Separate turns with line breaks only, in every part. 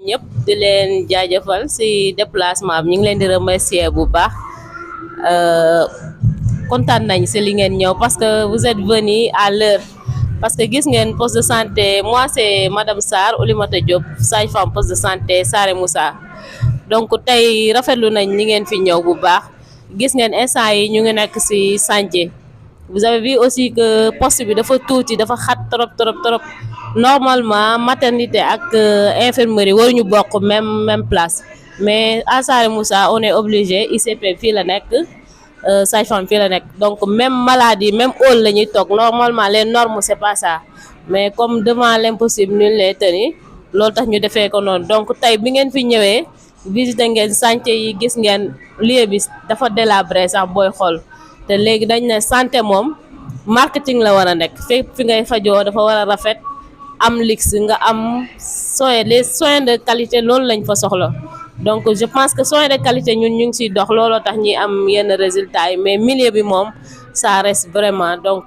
ñëpp di leen jaajëfal si déplacement bi ñu ngi leen di remercier bu baax kontaan nañ si li ngeen ñëw parce que vous êtes venu à l'heure parce que gis ngeen poste de santé moi c'est madame Sarr Oulimata Diop sage-femme poste de santé Saare Moussa donc tey rafetlu nañ li ngeen fi ñëw bu baax gis ngeen instant yi ñu ngi nekk si chantier vous avez vu aussi que poste bi dafa tuuti dafa xat trop normalement maternité ak infirmerie waruñu bokk même place mais à Saare Moussa on est obligé ICP fii la nekk sage-femme fii la nekk donc même maladie même hall la ñuy toog normalement les normes c'est pas ça mais comme devant l'impossible nul n'est tenu loolu tax ñu defee ko noonu donc tey bi ngeen fi ñëwee visiter ngeen chantier yi gis ngeen lieu bi dafa délabré sax booy xool te léegi dañ ne santé moom marketing la war a nekk fépp fi ngay fajoo dafa war a rafet am luxe nga am les soins de qualité loolu lañ fa soxla donc je pense que soins de qualité ñun ñu ngi siy dox looloo tax ñi am yenn résultats yi mais milieu bi moom ça reste vraiment donc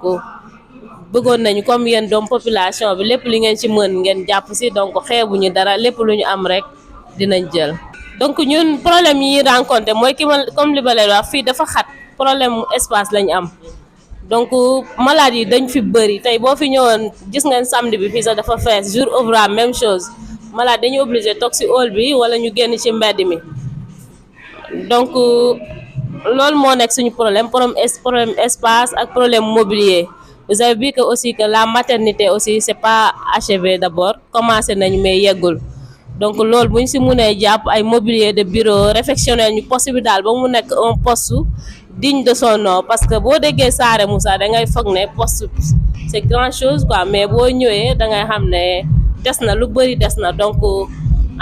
bëggoon nañu comme yéen doom population bi lépp li ngeen ci mën ngeen jàpp si donc xeebuñu dara lépp lu ñu am rek dinañ jël. donc ñun problème yi rencontré mooy comme li ba leen wax fii dafa xat problème espace lañ am. donc malade yi dañ fi bëri tey boo fi ñëwoon gis ngeen samedi bi fii sax dafa fees jour ouvrable même chose malade dañu obligé toog ci hall bi wala ñu génn ci mbedd mi donc loolu moo nekk suñu problème espace ak problème mobilier vous avez vu que aussi que la maternité aussi c'est pas achevé d'abord commencé nañ mais yeggul donc loolu bu ñu ci mënee jàpp ay mobilier de bureau réfectionnel ñu poste bi daal ba mu nekk un poste digne de son nom parce que boo déggee Saare Moussa da ngay foog ne poste c'est grand chose quoi mais boo ñëwee da ngay xam ne des na lu bëri des na donc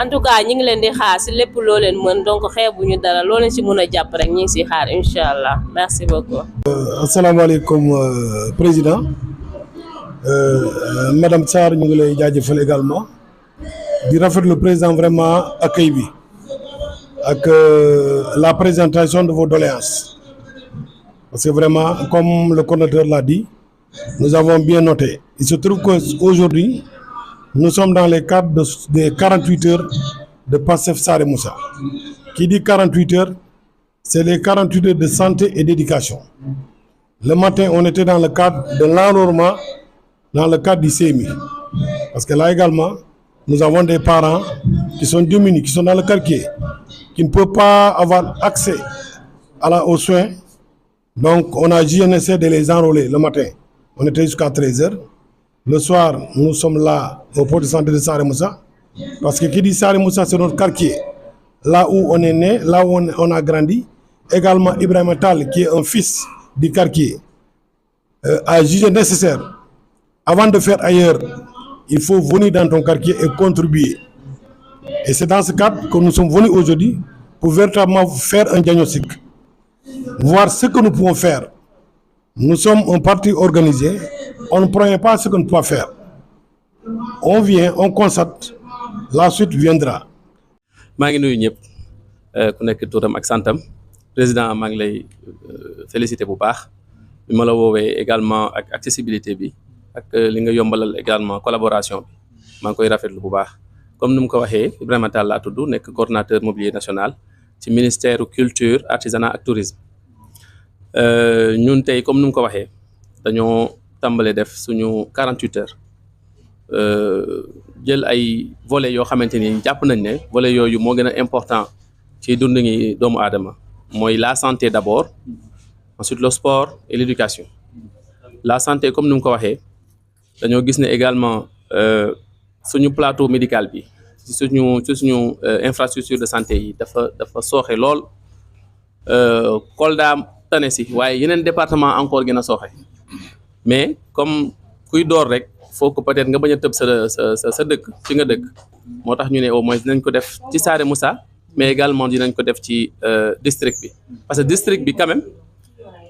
en tout cas ñi ngi leen di xaar ci lépp loo leen mën donc xeebuñu dara loo leen ci mën a jàpp rek ñi ngi ciy xaar incha allah merci beaucoup.
asalaamaaleykum président madame Sarr ñu ngi lay jaajëfal également di rafetlu le président vraiment accueil bi ak la présentation de vos doléances. Parce que vraiment, comme le coordonnateur l'a dit, nous avons bien noté. Il se trouve qu'aujourd'hui, nous sommes dans les cadres des 48 heures de PASTEF Saare Moussa. Qui dit 48 heures, c'est les 48 heures de santé et d'éducation. Le matin, on était dans le cadre de l'enrôlement, dans le cadre du CMI. Parce que là également, nous avons des parents qui sont démunis, qui sont dans le quartier, qui ne peuvent pas avoir accès aux soins. Donc, on a essayé de les enrôler le matin. On était jusqu'à 13h. Le soir, nous sommes là au poste de santé de Saare Moussa. Parce que qui dit Saare Moussa, c'est notre quartier. Là où on est né, là où on a grandi. Également, Ibrahima Tall, qui est un fils du quartier, a jugé nécessaire. Avant de faire ailleurs, il faut venir dans ton quartier et contribuer. Et c'est dans ce cadre que nous sommes venus aujourd'hui pour véritablement faire un diagnostic. Voir ce que nous pouvons faire. Nous sommes un parti organisé, on ne prend pas ce qu'on ne peut pas faire. On vient, on constate, la suite viendra.
maa ngi nuyu ñëpp ku nekk turam ak santam président maa ngi lay féliciter bu baax bi ma la woowee également ak accessibilité bi ak li nga yombalal également collaboration bi maa ngi koy rafetlu bu baax comme ni mu ko waxee Ibrahima Tall laa tudd nekk coordonnateur mobilier national ci ministère culture artisanat ak tourisme ñun tey comme ni mu ko waxee dañoo tàmbale def suñu 48 heures jël ay volets yoo xamante ni jàpp nañ ne volets yooyu moo gën a important ci dund ngi doomu aadama mooy la santé d'abord ensuite le sport et l'éducation la santé comme ni mu ko waxee dañoo gis ne également suñu plateau médical bi ci suñu infrastructure de santé yi dafa sooxe lool Kolda tane si waaye yeneen département encore gën a sooxe mais comme kuy door rek faut que peut-être nga bañ a tëb sa dëkk fi nga dëkk moo tax ñu ne au moins dinañ ko def ci Saare Moussa mais également dinañ ko def ci district bi parce que district bi quand même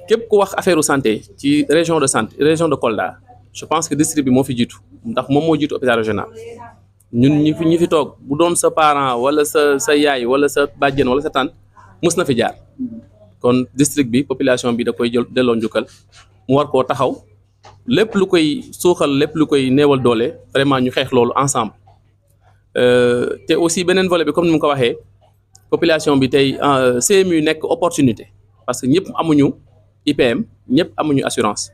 képp ku wax affaire santé ci région de santé région de Kolda je pense que district bi moo fi jiitu ndax moom moo jiitu hôpital régional ñun ñi fi toog bu doon sa parent wala sa yaay wala sa bàjjen wala sa tante mus na fi jaar kon district bi population bi da koy jël delloo njukkal mu war koo taxaw lépp lu koy suuxal lépp lu koy néewal doole vraiment ñu xeex loolu ensemble te aussi beneen volet bi comme ni mu ko waxee population bi tey CMU nekk opportunité parce que ñëpp amuñu IPM ñëpp amuñu assurance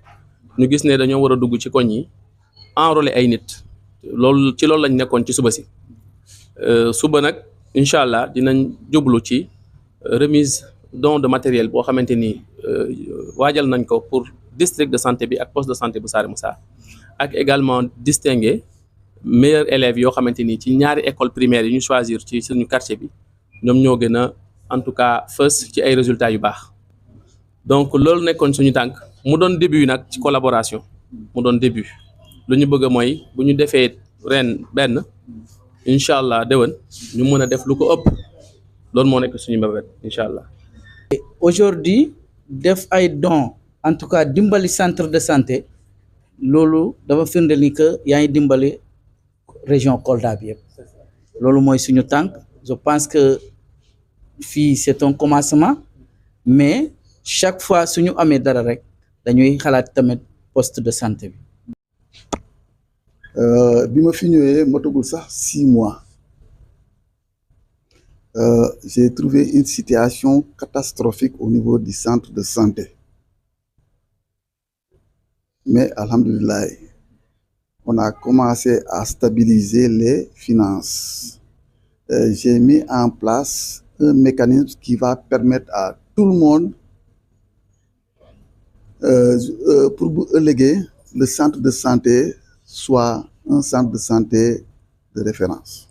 ñu gis ne dañoo war a dugg ci koñ yi enrôler ay nit loolu ci loolu lañ nekkoon ci suba si suba nag incha allah dinañ jublu ci remise don de matériel boo xamante ni waajal nañ ko pour district de santé bi ak poste de santé bu Saare Moussa ak également distinguer meilleurs élèves yoo xamante ni ci ñaari école primaire yi ñu choisir ci suñu quartier bi ñoom ñoo gën a en tout cas fës ci ay résultats yu baax donc loolu nekkoon suñu tànk mu doon début nag ci collaboration mu doon début lu ñu bëgg mooy bu ñu defee ren benn incha allah déwén ñu mën a def lu ko ëpp loolu moo nekk suñu mbébét incha allah.
Aujourd'hui def ay dons en tout cas dimbali centre de santé loolu dafa firndeel ni que yaa ngi dimbali région Kolda bi yëpp loolu mooy suñu tànk je pense que fii c'est un commencement mais chaque fois suñu amee dara rek dañuy xalaat tamit poste de santé bi.
bi ma fi ñëwee motagul sax 6 mois j'ai trouvé une situation catastrophique au niveau du centre de santé mais alhamdulillah on a commencé à stabiliser les finances. J'ai mis en place un mécanisme qui va permettre à tout le monde pour bu ëllëgee le centre de santé soit un centre de santé de référence.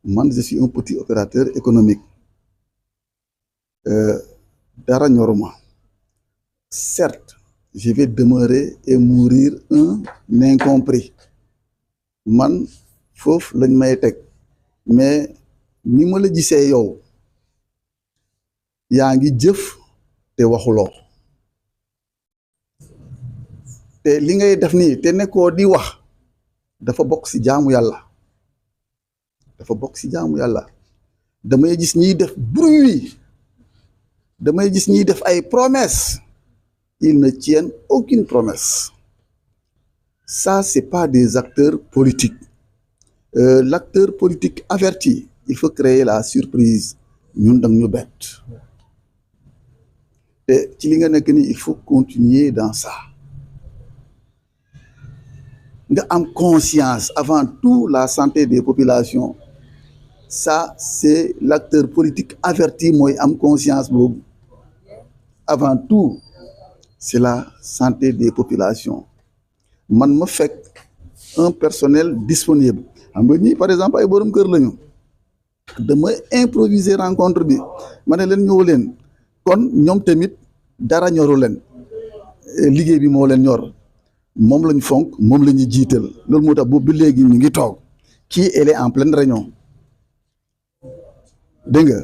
Man, je suis un petit opérateur économique. Dara ñoruma. Certes, je vais demeurer et mourir un incompris. Man, foofu lañ may teg mais ni ma la gisee yow yaa ngi jëf te waxuloo te li ngay def nii te nekkoo di wax dafa bokk ci jaamu yàlla dafa bokk ci jaamu yàlla damay gis ñiy def bruit damay gis ñiy def ay promesses ils ne tiennent aucune promesse ça c'est pas des acteurs politiques. L'acteur politique averti il faut créer la surprise ñun dang ñu bett te ci li nga nekk ni il faut continuer dans ça nga am conscience avant tout la santé des populations ça c'est l'acteur politique averti mooy am conscience boobu avant tout c'est la santé des populations man ma fekk un personnel disponible xam nga ñii par exemple ay borom kër lañu dama improviser rencontre bi ma ne leen ñëw leen kon ñoom tamit dara ñoru leen liggéey bi moo leen ñor moom lañ fonk moom la ñu jiital loolu moo tax boobu ba léegi ñu ngi toog kii elle est en pleine réunion dégg nga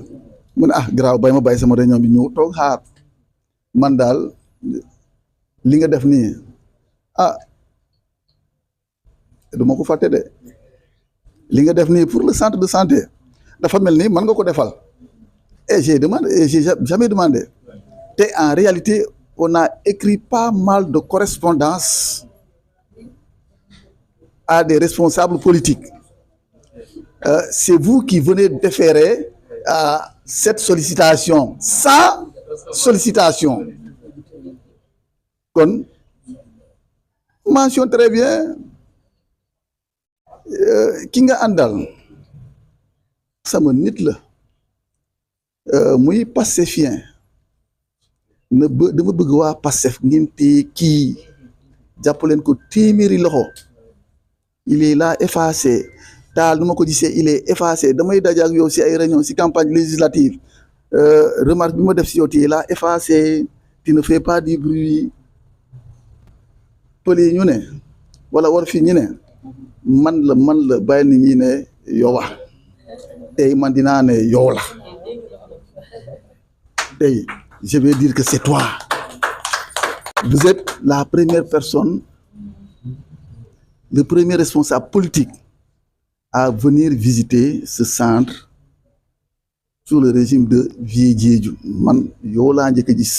mu ne garaaw bay ma bàyyi sama réunion bi ñëw toog xaar man daal li nga def nii du ma ko fàtte de li nga def nii pour le centre de santé dafa mel ni mën nga ko defal et j'ai demandé et j'ai jamais demandé te en réalité on a écrit pas mal de correspondances à des responsables politiques c'est vous qui venez déférer à cette sollicitation sans sollicitation kon mention très bien ki nga àndal sama nit la muy Pastefien dama bëgg waa Pastef ngeen téye kii jàpp leen ko téeméeri loxo il est là effacé taal nu ma ko gisee il est effacé damay daje ak yow si ay réunion si campagne législative remarque bi ma def si yow tu es là effacé tu ne fais pas du bruit pël yi ñu ne wala war fi ñu ne man la bàyyi nit ñi ne yow tey man dinaa ne yow la tey je vais dire que c'est toi vous êtes la première personne le premier responsable politique à venir visiter ce centre sous le régime de Vieux Diédhiou man yow laa njëkk a gis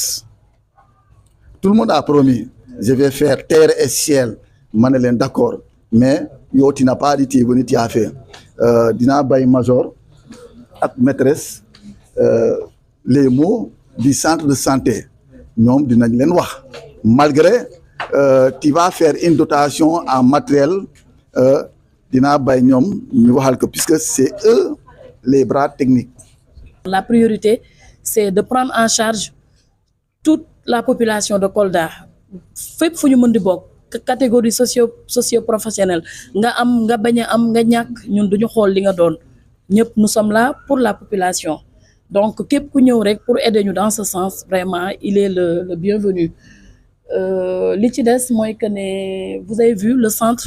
tout le monde a promis je vais faire terre et ciel ma ne leen d'accord mais yo tu n'as pas dit tu es venu tu as fait dina bay major ak maîtresse les mots du centre de santé ñom dinañ leen wax malgré tu vas faire une dotation en matériel dina bay ñom ñu waxal que puisque c'est eux les bras techniques.
La priorité c'est de prendre en charge toute la population de Kolda fépp fu ñu mën di bokk catégorie socio-professionnelle nga am nga bañ a am nga ñàkk ñun duñu xool li nga doon ñëpp nous sommes là pour la population donc képp ku ñëw rek pour aider ñu dans ce sens vraiment il est le bienvenu li ci des mooy que ne vous avez vu le centre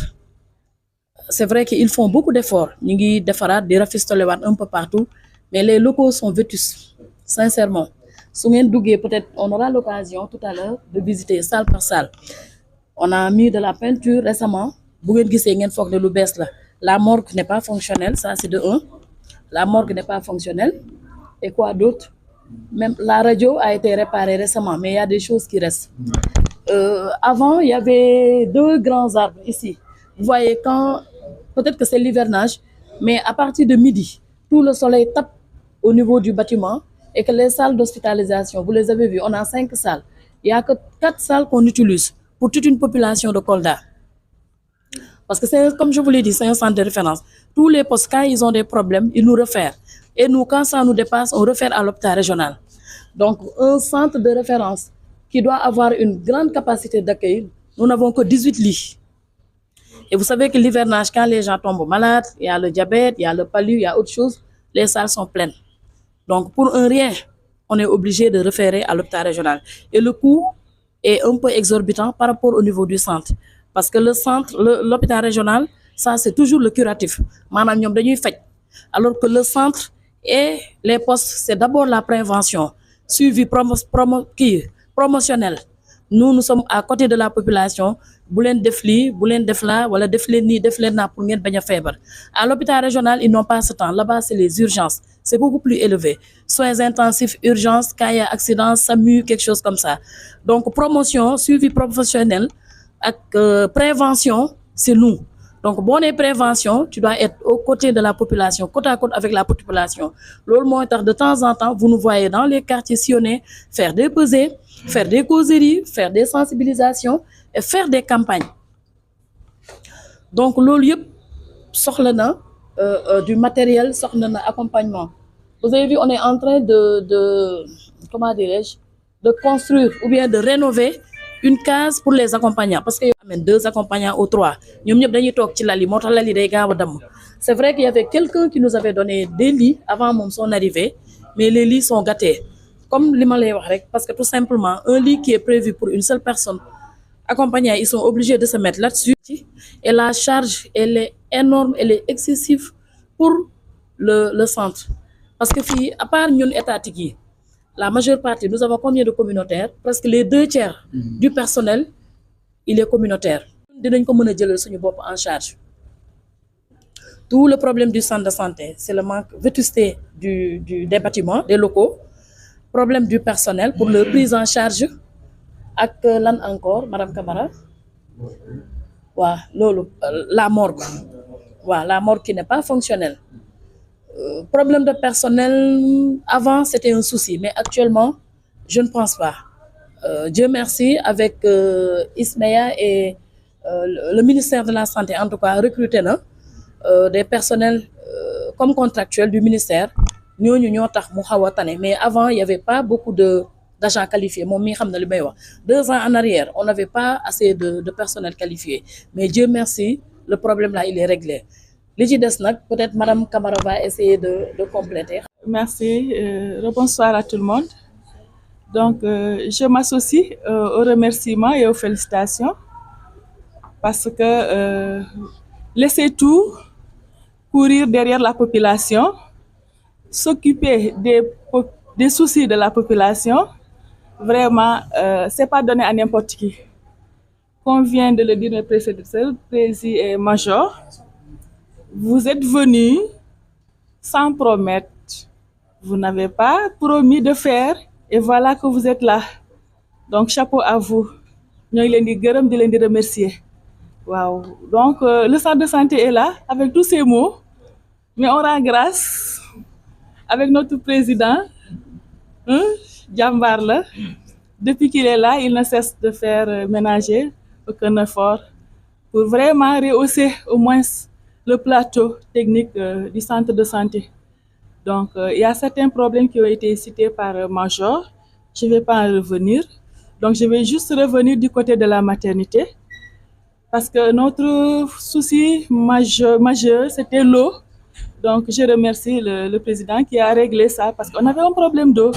c'est vrai qu'ils font beaucoup d'efforts ñu ngi defaraat di rafistolewaat un peu partout mais les locaux sont vétustes sincèrement su ngeen duggee peut-être on aura l'occasion tout à l'heure de visiter salle par salle. On a mis de la peinture récemment. Bu ngeen gisee ngeen foog ne lu bees la. La morgue n'est pas fonctionnelle, ça c'est de un. La morgue n'est pas fonctionnelle. Et quoi d'autre? Même la radio a été réparée récemment, mais il y a des choses qui restent. Avant, il y avait 2 grands arbres ici. Vous voyez, quand peut-être que c'est l'hivernage, mais à partir de midi, tout le soleil tape au niveau du bâtiment et que les salles d'hospitalisation, vous les avez vues, on a 5 salles. Il n'y a que 4 salles qu'on utilise pour toute une population de Kolda. Parce que c'est, comme je vous l'ai dit, c'est un centre de référence. Tous les postes, quand ils ont des problèmes, ils nous réfèrent. Et nous, quand ça nous dépasse, on réfère à l'hôpital régional. Donc, un centre de référence qui doit avoir une grande capacité d'accueil, nous n'avons que 18 lits. Et vous savez que l'hivernage, quand les gens tombent malades, il y a le diabète, il y a le palu, il y a autre chose, les salles sont pleines. Donc, pour un rien, on est obligé de référer à l'hôpital régional. Et le coût est un peu exorbitant par rapport au niveau du centre. Parce que le centre, l'hôpital régional, ça c'est toujours le curatif. Alors que le centre et les postes, c'est d'abord la prévention, suivi promotionnel. Nous sommes à côté de la population. Boulen defli, boulen defla, voilà defleni, deflena pour ngeen baña fièvre. À l'hôpital régional, ils n'ont pas ce temps. Là-bas, c'est les urgences. C'est beaucoup plus élevé. Soins intensifs, urgences, quand il y a accident, SAMU, quelque chose comme ça. Donc, promotion, suivi professionnel, prévention, c'est nous. Donc, bonne prévention, tu dois être aux côtés de la population, côte à côte avec la population. De temps en temps, vous nous voyez dans les quartiers sillonnés faire des pesées, faire des causeries, faire des sensibilisations et faire des campagnes. Donc, l'olieu sort du matériel, sort accompagnement. Vous avez vu, on est en train comment dirais-je, de construire ou bien de rénover une case pour les accompagnants. Parce qu'il y a 2 accompagnants ou 3. C'est vrai qu'il y avait quelqu'un qui nous avait donné des lits avant son arrivée, mais les lits sont gâtés. Comme l'Himalaya, parce que tout simplement, un lit qui est prévu pour une seule personne, accompagnants, ils sont obligés de se mettre là-dessus. Et la charge, elle est énorme, elle est excessive pour le centre. Parce que, à part nous, étatiques, la majeure partie, nous avons combien de communautaires? Presque les 2/3 du personnel, il est communautaire. Nous devons en charge. Tout le problème du centre de santé, c'est le manque de vétusté des bâtiments, des locaux, problème du personnel pour leur prise en charge. Avec l'an encore, Madame Camara, la morgue. La morgue qui n'est pas fonctionnelle. Problème de personnel, avant c'était un souci, mais actuellement, je ne pense pas. Dieu merci, avec Ismaïa et le ministère de la Santé, en tout cas, recruté des personnels comme contractuels du ministère. Mais avant, il n'y avait pas beaucoup d'agents qualifiés. 2 ans en arrière, on n'avait pas assez de personnel qualifié. Mais Dieu merci, le problème là, il est réglé. Peut-être Madame Camara va essayer de compléter.
Merci. Bonsoir à tout le monde. Donc, je m'associe aux remerciements et aux félicitations parce que laisser tout, courir derrière la population, s'occuper des soucis de la population, vraiment, c'est pas donné à n'importe qui. Comme vient de le dire le président et major, vous êtes venus sans promettre. Vous n'avez pas promis de faire et voilà que vous êtes là. Donc, chapeau à vous. Nous les remercier. Wow. Donc, le centre de santé est là avec tous ces mots, mais on rend grâce avec notre président, hein, Djambar la. Depuis qu'il est là, il ne cesse de faire ménager aucun effort pour vraiment rehausser au moins le plateau technique du centre de santé. Donc, il y a certains problèmes qui ont été cités par Major. Je ne vais pas en revenir. Donc, je vais juste revenir du côté de la maternité. Parce que notre souci majeur c'était l'eau. Donc, je remercie le président qui a réglé ça parce qu'on avait un problème d'eau.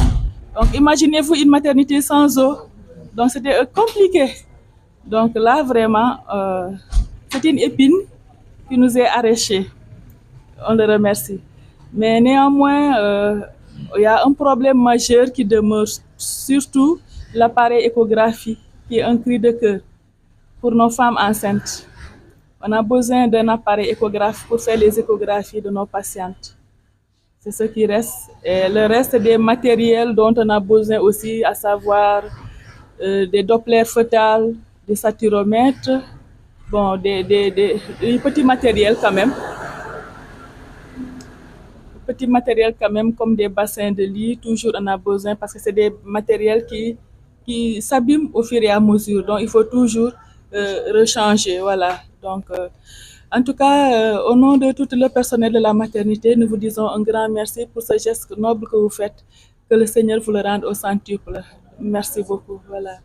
Donc, imaginez-vous une maternité sans eau. Donc, c'était compliqué. Donc, là, vraiment, c'est une épine qui nous est arrachée. On le remercie. Mais néanmoins, il y a un problème majeur qui demeure, surtout l'appareil échographie, qui est un cri de cœur pour nos femmes enceintes. On a besoin d'un appareil échographe pour faire les échographies de nos patientes. C'est ce qui reste. Et le reste des matériels dont on a besoin aussi, à savoir des dopplers fœtales, des saturomètres, bon, des petits matériels quand même. Petits matériels quand même comme des bassins de lit, toujours on a besoin parce que c'est des matériels qui s'abîment au fur et à mesure. Donc il faut toujours rechanger. Voilà. Donc, en tout cas, au nom de tout le personnel de la maternité, nous vous disons un grand merci pour ce geste noble que vous faites. Que le Seigneur vous le rende au centuple. Merci beaucoup. Voilà.